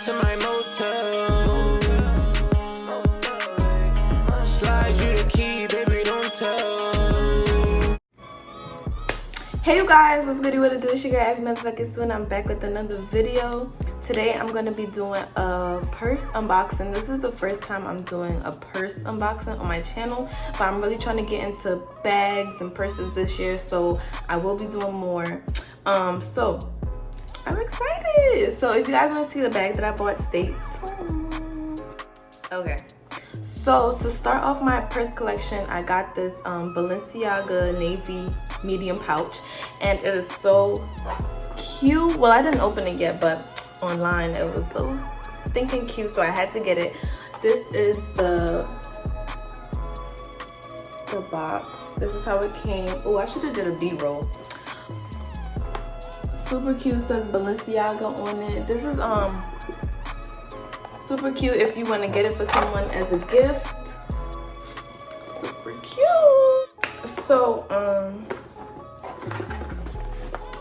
to my motel. Slide you the key, baby, don't tell. Hey you guys, what's good? What it do? It's your girl Abi-Sue, and I'm back with another video. Today I'm going to be doing a purse unboxing. This is the first time I'm doing a purse unboxing on my channel, but I'm really trying to get into bags and purses this year, so I will be doing more. So I'm excited. So if you guys want to see the bag that I bought, stay tuned. Okay, so to start off my purse collection, I got this Balenciaga navy medium pouch, and it is so cute. Well, I didn't open it yet, but online it was so stinking cute, so I had to get it. This is the box. This is how it came. Oh, I should have did a B-roll. Super cute, says Balenciaga on it. This is super cute if you want to get it for someone as a gift. Super cute. So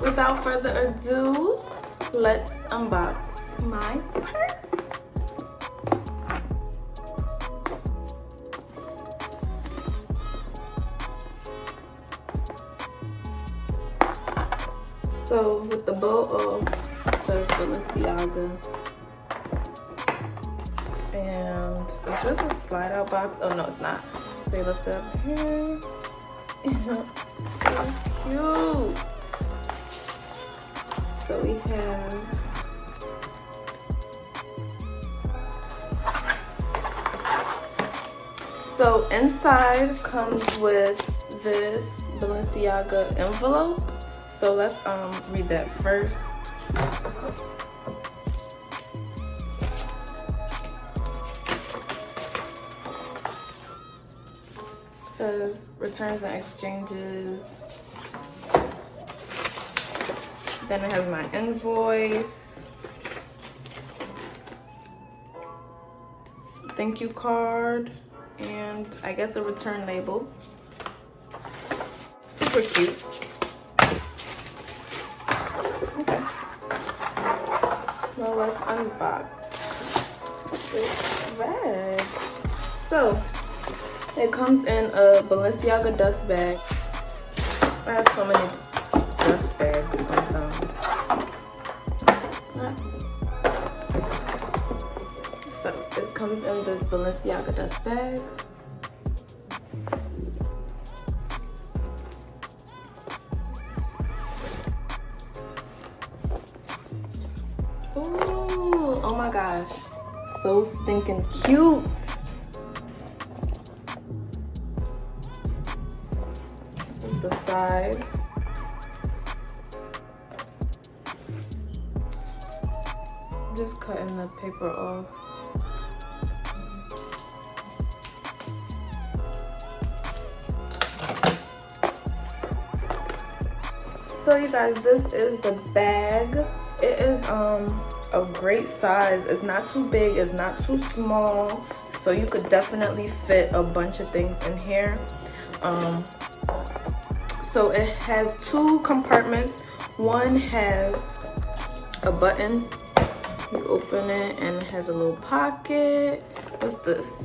without further ado, let's unbox my purse. So with the bow, it says Balenciaga. And is this a slide out box? Oh no, it's not. So you lift it up here. So cute. So we have so inside comes with this Balenciaga envelope. So let's read that first. It says returns and exchanges. Then it has my invoice, thank you card, and I guess a return label. Super cute. Okay. Well, let's unbox this bag. So it comes in a Balenciaga dust bag. I have so many dust bags from them. So it comes in this Balenciaga dust bag. Ooh, oh my gosh, so stinking cute. This is the size. I'm just cutting the paper off. So you guys, this is the bag. It is a great size. It's not too big, it's not too small, so you could definitely fit a bunch of things in here. So it has two compartments. One has a button, you open it and it has a little pocket. What's this?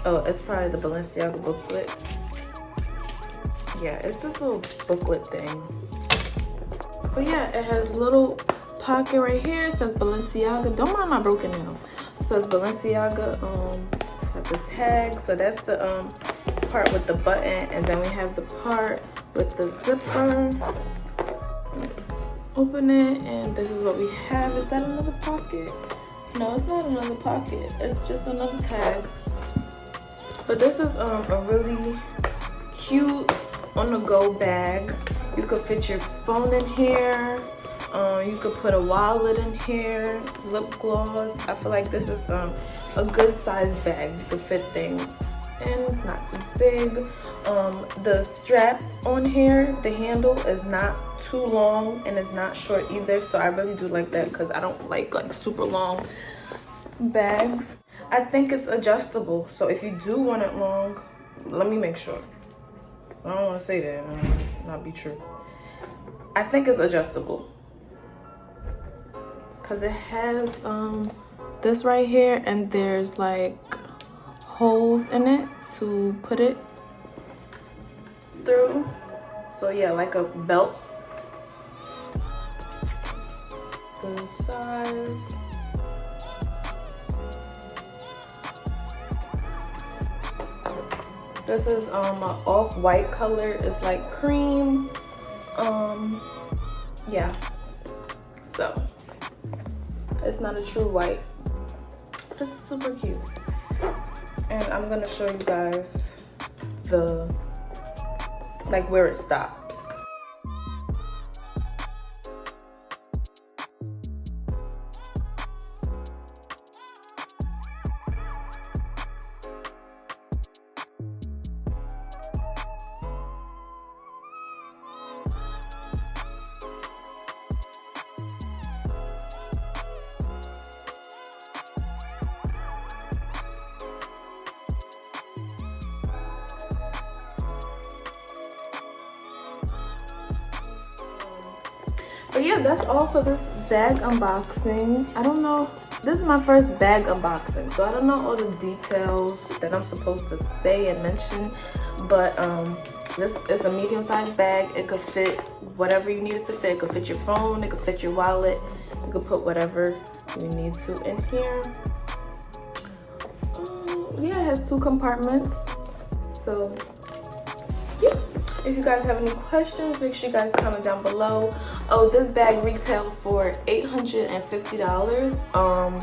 Oh, it's probably the Balenciaga booklet. Yeah, it's this little booklet thing. But yeah, it has a little pocket right here. It says Balenciaga. Don't mind my broken nail. It says Balenciaga. Have the tag. So that's the part with the button, and then we have the part with the zipper. Open it, and this is what we have. Is that another pocket? No, it's not another pocket. It's just another tag. But this is a really cute on-the-go bag. You could fit your phone in here. You could put a wallet in here, lip gloss. I feel like this is a good size bag. You could fit things, and it's not too big. The strap on here, the handle is not too long and it's not short either. So I really do like that because I don't like super long bags. I think it's adjustable. So if you do want it long, let me make sure. I don't want to say that and not be true. I think it's adjustable. because it has this right here, and there's like holes in it to put it through. So yeah, like a belt. The size. This is an off-white color. It's like cream. Yeah. So it's not a true white. This is super cute. And I'm gonna show you guys the like where it stops. But yeah, that's all for this bag unboxing. I don't know, this is my first bag unboxing, so I don't know all the details that I'm supposed to say and mention, but this is a medium-sized bag. It could fit whatever you need it to fit. It could fit your phone, it could fit your wallet, you could put whatever you need to in here. Yeah, it has 2 compartments. So yeah, if you guys have any questions, make sure you guys comment down below. Oh, this bag retailed for $850.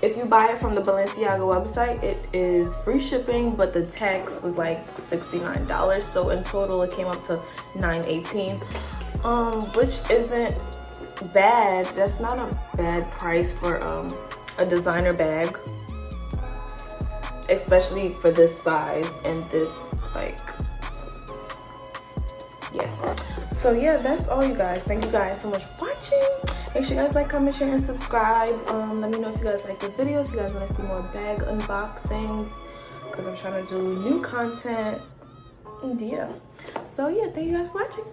If you buy it from the Balenciaga website, it is free shipping, but the tax was like $69. So in total, it came up to $918, which isn't bad. That's not a bad price for a designer bag, especially for this size and this like. Yeah, so yeah, that's all, you guys. Thank you guys so much for watching. Make sure you guys like, comment, share, and subscribe. Let me know if you guys like this video, if you guys want to see more bag unboxings, because I'm trying to do new content. And yeah, so yeah, thank you guys for watching.